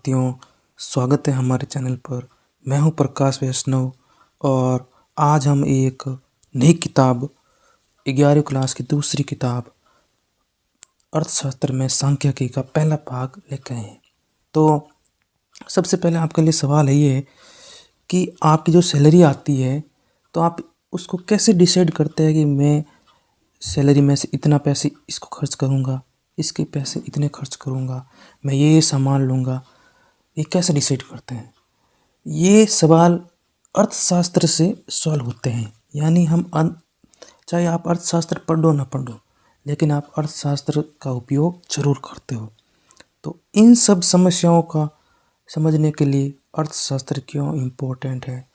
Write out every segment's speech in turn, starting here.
साथियों, स्वागत है हमारे चैनल पर। मैं हूं प्रकाश वैष्णव और आज हम एक नई किताब 11वीं क्लास की दूसरी किताब अर्थशास्त्र में सांख्यिकी का पहला भाग लेकर आए हैं। तो सबसे पहले आपके लिए सवाल है ये कि आपकी जो सैलरी आती है तो आप उसको कैसे डिसाइड करते हैं कि मैं सैलरी में से इतना पैसे इसको खर्च करूँगा, इसके पैसे इतने खर्च करूँगा, मैं ये सामान लूँगा। ये कैसे डिसाइड करते हैं? ये सवाल अर्थशास्त्र से सॉल्व होते हैं। यानी चाहे आप अर्थशास्त्र पढ़ो ना पढ़ो, लेकिन आप अर्थशास्त्र का उपयोग जरूर करते हो। तो इन सब समस्याओं का समझने के लिए अर्थशास्त्र क्यों इम्पोर्टेंट है,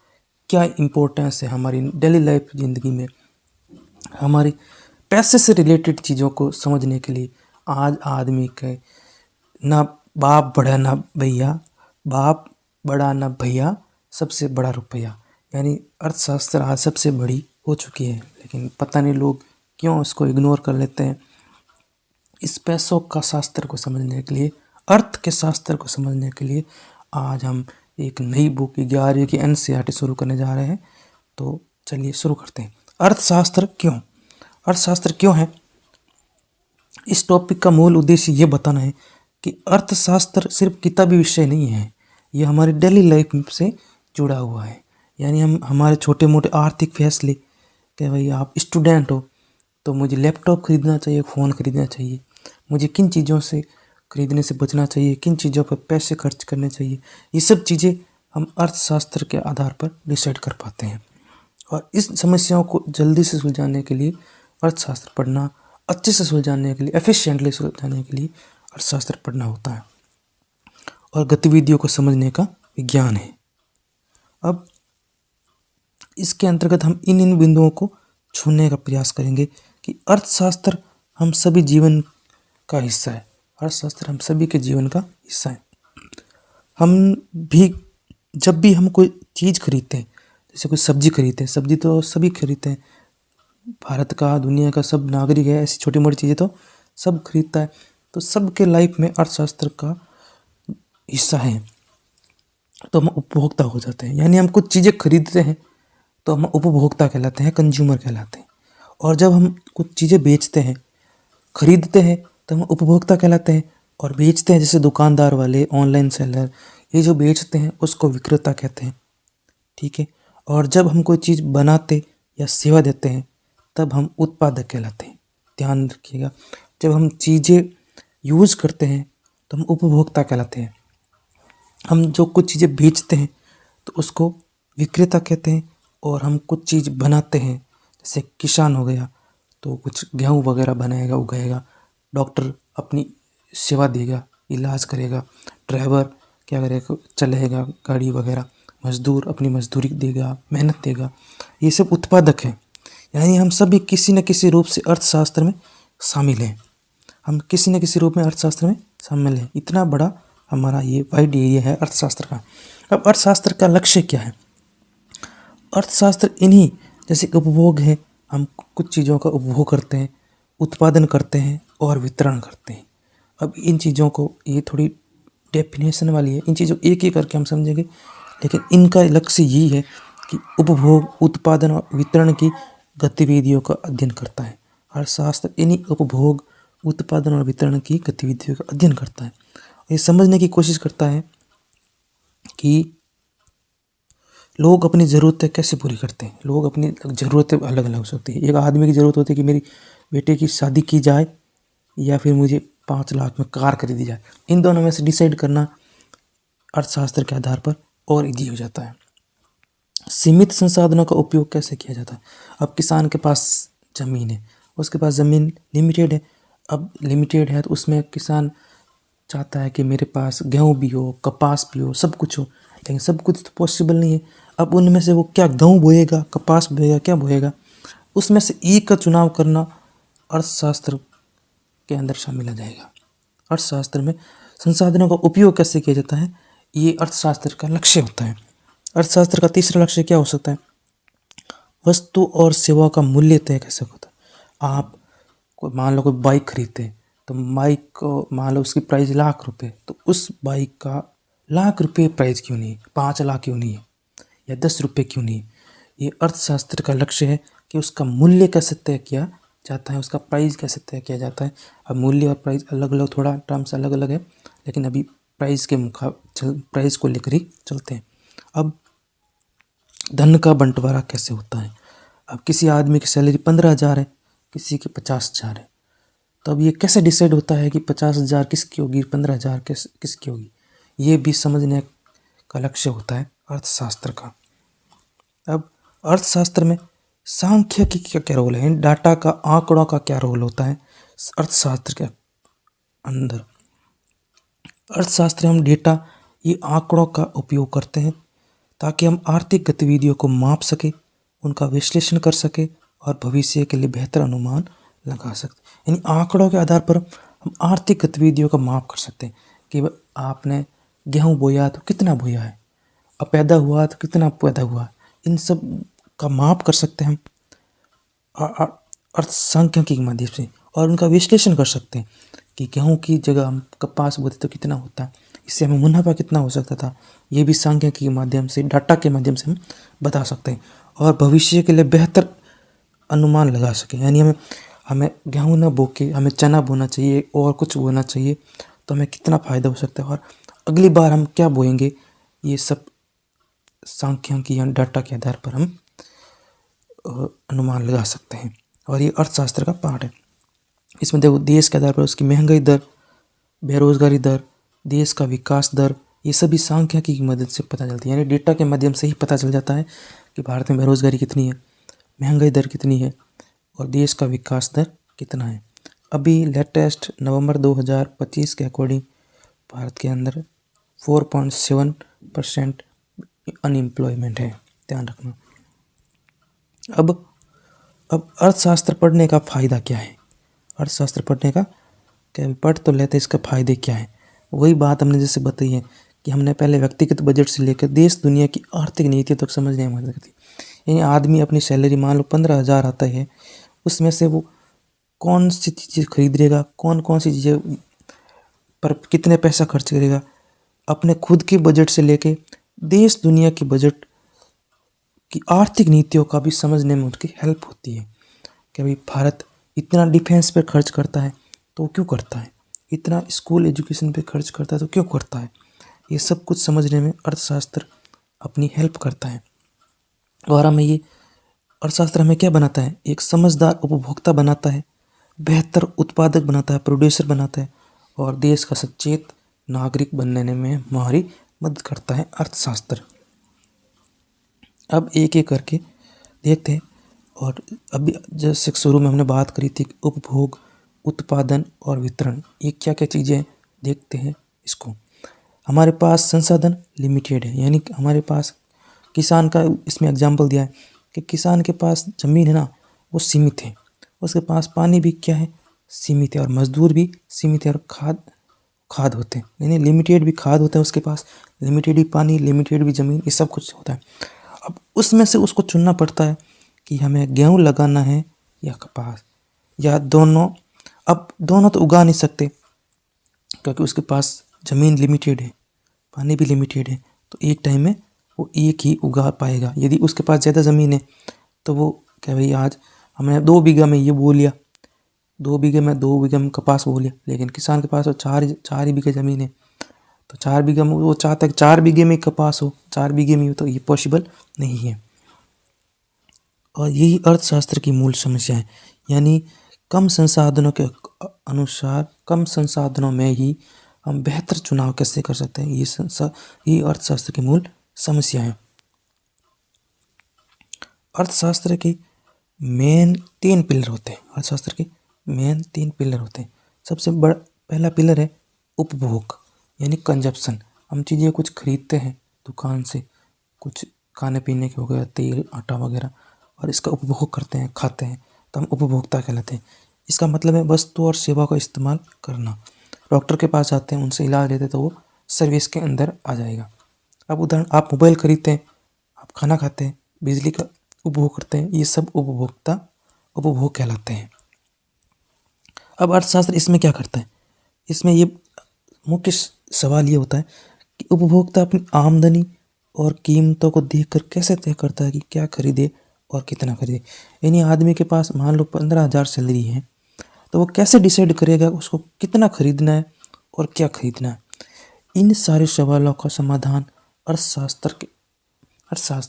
क्या इम्पोर्टेंस है हमारी डेली लाइफ ज़िंदगी में, हमारी पैसे से रिलेटेड चीज़ों को समझने के लिए आज आदमी के ना बाप बड़ा ना भैया, बाप बड़ा ना भैया, सबसे बड़ा रुपया। यानी अर्थशास्त्र आज सबसे बड़ी हो चुकी है, लेकिन पता नहीं लोग क्यों इसको इग्नोर कर लेते हैं। इस पैसों का शास्त्र को समझने के लिए, अर्थ के शास्त्र को समझने के लिए आज हम एक नई बुक 11वीं की NCERT शुरू करने जा रहे हैं। तो चलिए शुरू करते हैं। अर्थशास्त्र क्यों? अर्थशास्त्र क्यों है? इस टॉपिक का मूल उद्देश्य ये बताना है कि अर्थशास्त्र सिर्फ किताबी विषय नहीं है, ये हमारी डेली लाइफ से जुड़ा हुआ है। यानी हम हमारे छोटे मोटे आर्थिक फैसले, कि भाई आप स्टूडेंट हो तो मुझे लैपटॉप खरीदना चाहिए, फ़ोन खरीदना चाहिए, मुझे किन चीज़ों से खरीदने से बचना चाहिए, किन चीज़ों पर पैसे खर्च करने चाहिए, ये सब चीज़ें हम अर्थशास्त्र के आधार पर डिसाइड कर पाते हैं। और इस समस्याओं को जल्दी से सुलझाने के लिए अर्थशास्त्र पढ़ना, अच्छे से सुलझाने के लिए, एफिशिएंटली सुलझाने के लिए अर्थशास्त्र पढ़ना होता है और गतिविधियों को समझने का विज्ञान है। अब इसके अंतर्गत हम इन बिंदुओं को छूने का प्रयास करेंगे कि अर्थशास्त्र हम सभी जीवन का हिस्सा है। अर्थशास्त्र हम सभी के जीवन का हिस्सा है। हम भी जब भी हम कोई चीज़ खरीदते हैं, जैसे कोई सब्जी खरीदते हैं, सब्जी तो सभी खरीदते हैं, भारत का, दुनिया का सब नागरिक है, ऐसी छोटी मोटी चीज़ें तो सब खरीदता है। तो सबके लाइफ में अर्थशास्त्र का हिस्सा है। तो हम उपभोक्ता हो जाते हैं। यानी हम कुछ चीज़ें खरीदते हैं तो हम उपभोक्ता कहलाते हैं, कंज्यूमर कहलाते हैं। और जब हम कुछ चीज़ें बेचते हैं, खरीदते हैं तो हम उपभोक्ता कहलाते हैं, और बेचते हैं जैसे दुकानदार वाले, ऑनलाइन सेलर, ये जो बेचते हैं उसको विक्रेता कहते हैं। ठीक है। और जब हम कोई चीज़ बनाते या सेवा देते हैं तब हम उत्पादक कहलाते हैं। ध्यान रखिएगा, जब हम चीज़ें यूज़ करते हैं तो हम उपभोक्ता कहलाते हैं। हम जो कुछ चीज़ें बेचते हैं तो उसको विक्रेता कहते हैं, और हम कुछ चीज़ बनाते हैं, जैसे किसान हो गया तो कुछ गेहूँ वगैरह बनाएगा, उगाएगा, डॉक्टर अपनी सेवा देगा, इलाज करेगा, ड्राइवर क्या करेगा, चलाएगा गाड़ी वगैरह, मजदूर अपनी मजदूरी देगा, मेहनत देगा, ये सब उत्पादक हैं। यानी हम सभी किसी न किसी रूप से अर्थशास्त्र में शामिल हैं। हम किसी न किसी रूप में अर्थशास्त्र में शामिल हैं। इतना बड़ा हमारा ये वाइड एरिया है अर्थशास्त्र का। अब अर्थशास्त्र का लक्ष्य क्या है? अर्थशास्त्र इन्हीं जैसे उपभोग है, हम कुछ चीज़ों का उपभोग करते हैं, उत्पादन करते हैं और वितरण करते हैं। अब इन चीज़ों को, ये थोड़ी डेफिनेशन वाली है, इन चीज़ों एक एक करके हम समझेंगे, लेकिन इनका लक्ष्य यही है कि उपभोग, उत्पादन और वितरण की गतिविधियों का अध्ययन करता है। अर्थशास्त्र इन्हीं उपभोग, उत्पादन और वितरण की गतिविधियों का अध्ययन करता है। ये समझने की कोशिश करता है कि लोग अपनी ज़रूरतें कैसे पूरी करते हैं। लोग अपनी ज़रूरतें अलग अलग होती है। एक आदमी की ज़रूरत होती है कि मेरी बेटे की शादी की जाए, या फिर मुझे 5 लाख में कार खरीदी जाए। इन दोनों में से डिसाइड करना अर्थशास्त्र के आधार पर और ईजी हो जाता है। सीमित संसाधनों का उपयोग कैसे किया जाता है? अब किसान के पास ज़मीन है, उसके पास ज़मीन लिमिटेड है। अब लिमिटेड है तो उसमें किसान चाहता है कि मेरे पास गेहूँ भी हो, कपास भी हो, सब कुछ हो, लेकिन सब कुछ तो पॉसिबल नहीं है। अब उनमें से वो क्या गेहूँ बोएगा, कपास बोएगा, क्या बोएगा? उसमें से एक का चुनाव करना अर्थशास्त्र के अंदर शामिल आ जाएगा। अर्थशास्त्र में संसाधनों का उपयोग कैसे किया जाता है, ये अर्थशास्त्र का लक्ष्य होता है। अर्थशास्त्र का तीसरा लक्ष्य क्या हो सकता है? वस्तु और सेवा का मूल्य तय कैसे होता है। आप मान लो कोई बाइक खरीदते हैं, तो बाइक को मान लो उसकी प्राइस ₹1,00,000, तो उस बाइक का लाख रुपए प्राइस क्यों नहीं है, 5 लाख क्यों नहीं है, या 10 रुपये क्यों नहीं है। ये अर्थशास्त्र का लक्ष्य है कि उसका मूल्य कैसे तय किया जाता है, उसका प्राइस कैसे तय किया जाता है। अब मूल्य और प्राइस अलग अलग, थोड़ा टर्म्स अलग अलग है, लेकिन अभी प्राइस के प्राइस को लेकर ही चलते हैं। अब धन का बंटवारा कैसे होता है। अब किसी आदमी की सैलरी 15,000 है, किसी की 50,000 है, तो अब ये कैसे डिसाइड होता है कि 50,000 किसकी होगी, 15,000 किसकी होगी। ये भी समझने का लक्ष्य होता है अर्थशास्त्र का। अब अर्थशास्त्र में सांख्यिकी का क्या रोल है, डाटा का, आंकड़ों का क्या रोल होता है अर्थशास्त्र के अंदर। अर्थशास्त्र में हम डेटा, ये आंकड़ों का उपयोग करते हैं ताकि हम आर्थिक गतिविधियों को माप सके, उनका विश्लेषण कर सके और भविष्य के लिए बेहतर अनुमान लगा सकते। यानी आंकड़ों के आधार पर हम आर्थिक गतिविधियों का माप कर सकते हैं कि आपने गेहूँ बोया तो कितना बोया है, अब पैदा हुआ तो कितना पैदा हुआ, इन सब का माप कर सकते हैं हम अर्थसांख्यिकी के माध्यम से, और उनका विश्लेषण कर सकते हैं कि गेहूँ की जगह हम कपास बोते तो कितना होता, इससे हमें मुनाफा कितना हो सकता था। ये भी सांख्यिकी के माध्यम से, डाटा के माध्यम से हम बता सकते हैं और भविष्य के लिए बेहतर अनुमान लगा सकें। यानी हमें गेहूँ न बो के हमें चना बोना चाहिए और कुछ बोना चाहिए, तो हमें कितना फ़ायदा हो सकता है और अगली बार हम क्या बोएंगे, ये सब सांख्यिकी या डाटा के आधार पर हम अनुमान लगा सकते हैं। और ये अर्थशास्त्र का पार्ट है। इसमें देखो, देश के आधार पर उसकी महंगाई दर, बेरोजगारी दर, देश का विकास दर, ये सभी सांख्यिकी की मदद से पता चलती है। यानी डेटा के माध्यम से ही पता चल जाता है कि भारत में बेरोजगारी कितनी है, महंगाई दर कितनी है और देश का विकास दर कितना है। अभी लेटेस्ट नवंबर 2025 के अकॉर्डिंग भारत के अंदर 4.7% अनएम्प्लॉयमेंट है, ध्यान रखना। अब अर्थशास्त्र पढ़ने का फ़ायदा क्या है, अर्थशास्त्र पढ़ने का क्या, पढ़ तो लेते, इसका फ़ायदे क्या है। वही बात हमने जैसे बताई है कि हमने पहले व्यक्तिगत बजट से लेकर देश दुनिया की आर्थिक नीतियों तक समझने में मदद करती। यानी आदमी अपनी सैलरी मान लो 15,000 आता है, उसमें से वो कौन सी चीज़ें खरीदेगा, कौन कौन सी चीज़ें पर कितने पैसा खर्च करेगा, अपने खुद के बजट से लेके देश दुनिया की बजट की आर्थिक नीतियों का भी समझने में उनकी हेल्प होती है कि भाई भारत इतना डिफेंस पे खर्च करता है तो क्यों करता है, इतना स्कूल एजुकेशन पे खर्च करता है तो क्यों करता है। ये सब कुछ समझने में अर्थशास्त्र अपनी हेल्प करता है। और हमें ये अर्थशास्त्र हमें क्या बनाता है, एक समझदार उपभोक्ता बनाता है, बेहतर उत्पादक बनाता है, प्रोड्यूसर बनाता है और देश का सचेत नागरिक बनने में हमारी मदद करता है अर्थशास्त्र। अब एक एक करके देखते हैं। और अभी जैसे शुरू में हमने बात करी थी उपभोग, उत्पादन और वितरण, ये क्या क्या चीज़ें, देखते हैं इसको। हमारे पास संसाधन लिमिटेड है, यानी कि हमारे पास किसान का इसमें एग्जाम्पल दिया है कि किसान के पास ज़मीन है ना, वो सीमित है, उसके पास पानी भी क्या है, सीमित है, और मजदूर भी सीमित है, और खाद होते हैं, यानी लिमिटेड भी खाद होता है उसके पास, लिमिटेड भी पानी, लिमिटेड भी ज़मीन, ये सब कुछ होता है। अब उसमें से उसको चुनना पड़ता है कि हमें गेहूँ लगाना है या कपास, या दोनों। अब दोनों तो उगा नहीं सकते क्योंकि उसके पास ज़मीन लिमिटेड है, पानी भी लिमिटेड है, तो एक टाइम में वो एक ही उगा पाएगा। यदि उसके पास ज़्यादा ज़मीन है तो वो क्या, भाई आज हमने 2 बीघा में ये बो लिया, 2 बीघे में कपास बो लिया, लेकिन किसान के पास तो चार ही बीघे ज़मीन है, तो 4 बीघे में वो चाहता है कि 4 बीघे में कपास हो, 4 बीघे में हो, तो ये पॉसिबल नहीं है। और यही अर्थशास्त्र की मूल समस्या है, यानी कम संसाधनों के अनुसार, कम संसाधनों में ही हम बेहतर चुनाव कैसे कर सकते हैं, ये अर्थशास्त्र की मूल समस्या है। अर्थशास्त्र के मेन 3 पिलर होते हैं, अर्थशास्त्र के मेन 3 पिलर होते हैं। सबसे बड़ा पहला पिलर है उपभोग, यानी कंजप्शन। हम चीज़ें कुछ खरीदते हैं दुकान से, कुछ खाने पीने के हो गया, तेल आटा वगैरह, और इसका उपभोग करते हैं, खाते हैं, तो हम उपभोक्ता कहलाते हैं। इसका मतलब है वस्तु और सेवा का इस्तेमाल करना। डॉक्टर के पास जाते हैं, उनसे इलाज लेते हैं, तो वो सर्विस के अंदर आ जाएगा। अब उदाहरण, आप मोबाइल खरीदते हैं, आप खाना खाते हैं, बिजली का उपभोग करते हैं, ये सब उपभोग कहलाते हैं। अब अर्थशास्त्र इसमें क्या करता है, इसमें ये मुख्य सवाल ये होता है कि उपभोक्ता अपनी आमदनी और कीमतों को देखकर कैसे तय करता है कि क्या खरीदे और कितना खरीदे। यानी आदमी के पास मान लो 15,000 सैलरी है, तो वो कैसे डिसाइड करेगा उसको कितना खरीदना है और क्या खरीदना है। इन सारे सवालों का समाधान अर्थशास्त्र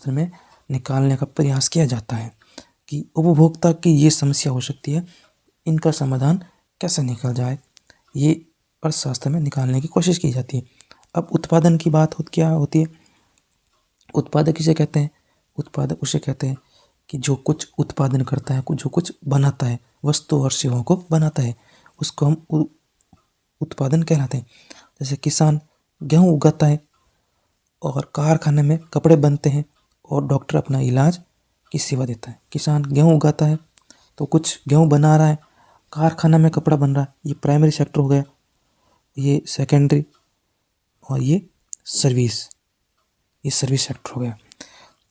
में निकालने का प्रयास किया जाता है कि उपभोक्ता की ये समस्या हो सकती है, इनका समाधान कैसे निकल जाए, ये अर्थशास्त्र में निकालने की कोशिश की जाती है। अब उत्पादन की बात क्या होती है। उत्पादक किसे कहते हैं। उत्पादक उसे कहते हैं कि जो कुछ उत्पादन करता है, जो कुछ बनाता है, वस्तु और सेवाओं को बनाता है, उसको हम उत्पादन कहलाते हैं। जैसे किसान गेहूँ उगाता है और कारखाने में कपड़े बनते हैं और डॉक्टर अपना इलाज की सेवा देता है। किसान गेहूँ उगाता है तो कुछ गेहूँ बना रहा है, कारखाना में कपड़ा बन रहा है, ये प्राइमरी सेक्टर हो गया, ये सेकेंडरी, और ये सर्विस सेक्टर हो गया।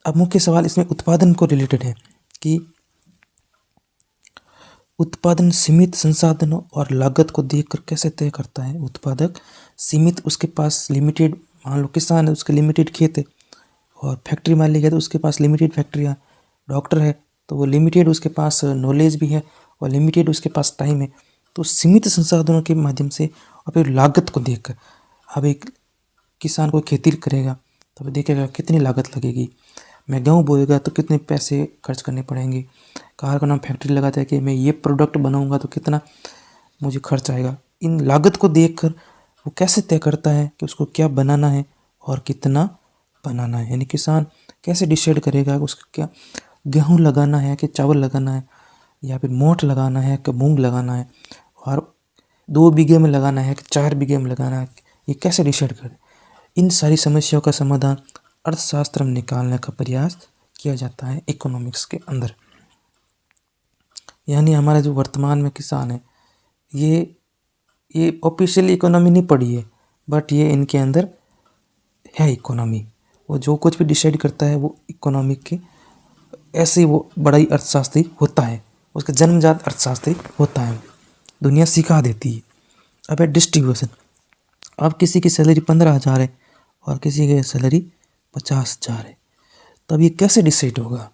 अब मुख्य सवाल इसमें उत्पादन को रिलेटेड है कि उत्पादन सीमित संसाधनों और लागत को देखकर कैसे तय करता है। उत्पादक सीमित, उसके पास लिमिटेड, मान लो किसान है उसके लिमिटेड खेत है, और फैक्ट्री मालिक है तो उसके पास लिमिटेड फैक्ट्रियाँ, डॉक्टर है तो वो लिमिटेड उसके पास नॉलेज भी है और लिमिटेड उसके पास टाइम है। तो सीमित संसाधनों के माध्यम से और फिर लागत को देखकर, अब एक किसान को खेती करेगा तो देखेगा कितनी लागत लगेगी, मैं गेहूँ बोएगा तो कितने पैसे खर्च करने पड़ेंगे, कारखाना फैक्ट्री लगाता है कि मैं ये प्रोडक्ट बनाऊंगा तो कितना मुझे खर्च आएगा। इन लागत को देखकर वो कैसे तय करता है कि उसको क्या बनाना है और कितना बनाना है। यानी किसान कैसे डिसाइड करेगा कि उसको क्या गेहूँ लगाना है कि चावल लगाना है, या फिर मोठ लगाना है कि मूंग लगाना है, और 2 बीघे में लगाना है कि 4 बीघे में लगाना है, ये कैसे डिसाइड करे। इन सारी समस्याओं का समाधान अर्थशास्त्र में निकालने का प्रयास किया जाता है इकोनॉमिक्स के अंदर। यानी हमारा जो वर्तमान में किसान है, ये ऑफिशियली इकोनॉमी नहीं पढ़ी है, बट ये इनके अंदर है इकोनॉमी। वो जो कुछ भी डिसाइड करता है वो इकोनॉमी के, ऐसे ही वो बड़ा ही अर्थशास्त्री होता है, उसका जन्मजात अर्थशास्त्री होता है, दुनिया सिखा देती है। अब है डिस्ट्रीब्यूशन। अब किसी की सैलरी 15,000 है और किसी की सैलरी 50,000 है, तब ये कैसे डिसाइड होगा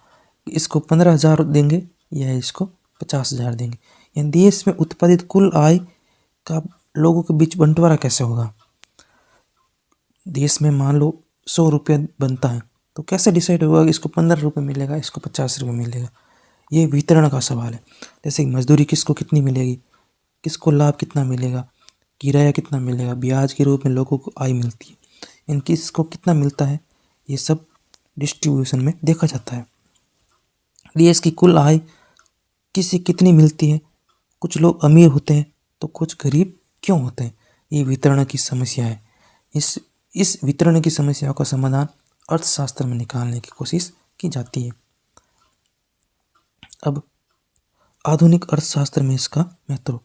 कि इसको 15,000 देंगे या इसको 50,000 देंगे। यानी देश में उत्पादित कुल आय का लोगों के बीच बंटवारा कैसे होगा। देश में मान लो 100 रुपये बनता है तो कैसे डिसाइड होगा कि इसको 15 रुपये मिलेगा, इसको 50 रुपये मिलेगा। ये वितरण का सवाल है। जैसे मजदूरी किसको कितनी मिलेगी, किसको लाभ कितना मिलेगा, किराया कितना मिलेगा, ब्याज के रूप में लोगों को आय मिलती है, इन किसको कितना मिलता है, ये सब डिस्ट्रीब्यूशन में देखा जाता है। देश की कुल आय किसी कितनी मिलती है, कुछ लोग अमीर होते हैं तो कुछ गरीब क्यों होते हैं, ये वितरण की समस्या है। इस वितरण की समस्याओं का समाधान अर्थशास्त्र में निकालने की कोशिश की जाती है। अब आधुनिक अर्थशास्त्र में इसका महत्व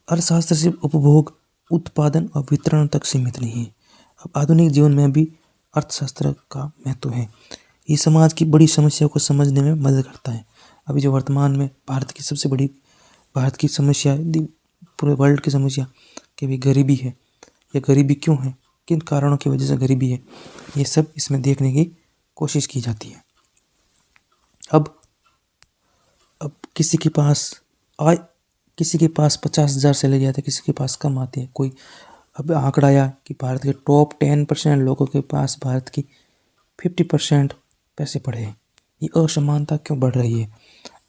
अर्थशास्त्र सिर्फ उपभोग, उत्पादन और वितरण तक सीमित नहीं है। अब आधुनिक जीवन में भी अर्थशास्त्र का महत्व है। ये समाज की बड़ी समस्याओं को समझने में मदद करता है। अभी जो वर्तमान में भारत की समस्या, पूरे वर्ल्ड की समस्या कि भी गरीबी है, या गरीबी क्यों है, किन कारणों की वजह से गरीबी है, ये सब इसमें देखने की कोशिश की जाती है। अब किसी के पास 50,000 सैलरी आती है, किसी के पास कम आती है। कोई अब आंकड़ा आया कि भारत के टॉप 10% लोगों के पास भारत की 50% पैसे पड़े हैं। ये असमानता क्यों बढ़ रही है,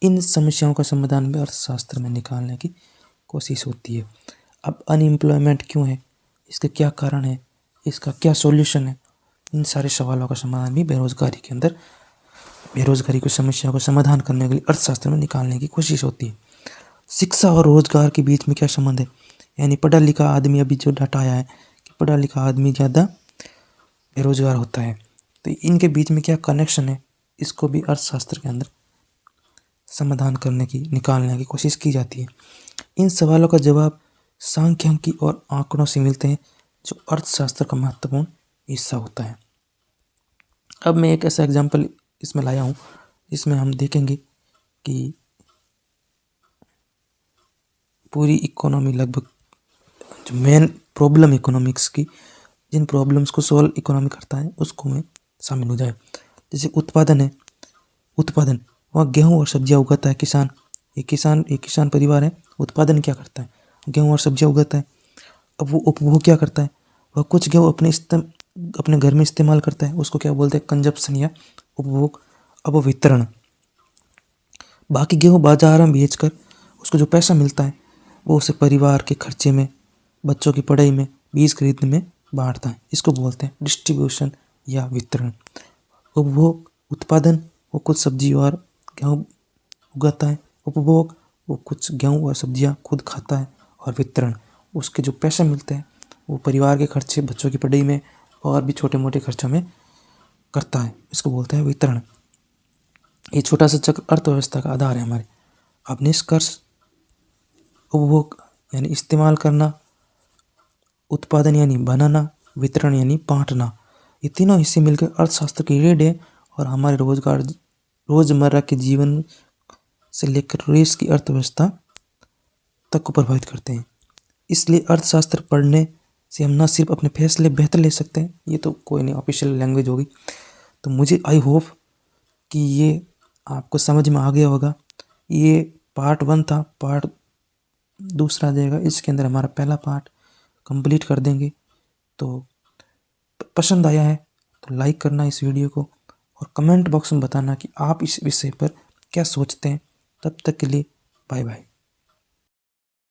इन समस्याओं का समाधान भी अर्थशास्त्र में निकालने की कोशिश होती है। अब अनएम्प्लॉयमेंट क्यों है, इसके क्या कारण है, इसका क्या सॉल्यूशन है, इन सारे सवालों का समाधान भी बेरोजगारी की समस्याओं का समाधान करने के लिए अर्थशास्त्र में निकालने की कोशिश होती है। शिक्षा और रोजगार के बीच में क्या संबंध है, यानी पढ़ा लिखा आदमी, अभी जो डाटा आया है कि पढ़ा लिखा आदमी ज़्यादा बेरोजगार होता है, तो इनके बीच में क्या कनेक्शन है, इसको भी अर्थशास्त्र के अंदर समाधान निकालने की कोशिश की जाती है। इन सवालों का जवाब सांख्यिकी और आंकड़ों से मिलते हैं, जो अर्थशास्त्र का महत्वपूर्ण हिस्सा होता है। अब मैं एक ऐसा एग्जाम्पल इसमें लाया हूँ, इसमें हम देखेंगे कि पूरी इकोनॉमी, लगभग जो मेन प्रॉब्लम इकोनॉमिक्स की जिन प्रॉब्लम्स को सॉल्व इकोनॉमी करता है उसको में शामिल हो जाए। जैसे उत्पादन है, उत्पादन वहाँ गेहूँ और सब्जियाँ उगाता है किसान। एक किसान परिवार है। उत्पादन क्या करता है? गेहूँ और सब्जियाँ उगाता है। अब वो उपभोग क्या करता है? वह कुछ गेहूँ अपने घर में इस्तेमाल करता है, उसको क्या बोलते हैं? कंजप्शन या उपभोग। अब वितरण, बाकी गेहूँ बाजार में बेचकर उसको जो पैसा मिलता है वो उसे परिवार के खर्चे में, बच्चों की पढ़ाई में, बीज खरीदने में बांटता है। इसको बोलते हैं डिस्ट्रीब्यूशन या वितरण। उपभोग, उत्पादन वो कुछ सब्जी और गेहूँ उगाता है। उपभोग वो कुछ गेहूँ और सब्जियाँ खुद खाता है। और वितरण उसके जो पैसे मिलते हैं वो परिवार के खर्चे, बच्चों की पढ़ाई में और भी छोटे मोटे खर्चों में करता है। इसको बोलते हैं वितरण। ये छोटा सा चक्र अर्थव्यवस्था का आधार है हमारे। अब निष्कर्ष, उपभोग यानी इस्तेमाल करना, उत्पादन यानी बनाना, वितरण यानी बांटना, ये तीनों हिस्से मिलकर अर्थशास्त्र की रीढ़ है और हमारे रोजमर्रा के जीवन से लेकर देश की अर्थव्यवस्था तक को प्रभावित करते हैं। इसलिए अर्थशास्त्र पढ़ने से हम न सिर्फ अपने फैसले बेहतर ले सकते हैं, ये तो कोई नहीं ऑफिशियल लैंग्वेज होगी, तो मुझे आई होप कि ये आपको समझ में आ गया होगा। ये पार्ट 1 था, पार्ट दूसरा आ जाएगा। इसके अंदर हमारा पहला पार्ट कंप्लीट कर देंगे। तो पसंद आया है तो लाइक करना इस वीडियो को और कमेंट बॉक्स में बताना कि आप इस विषय पर क्या सोचते हैं। तब तक के लिए बाय बाय।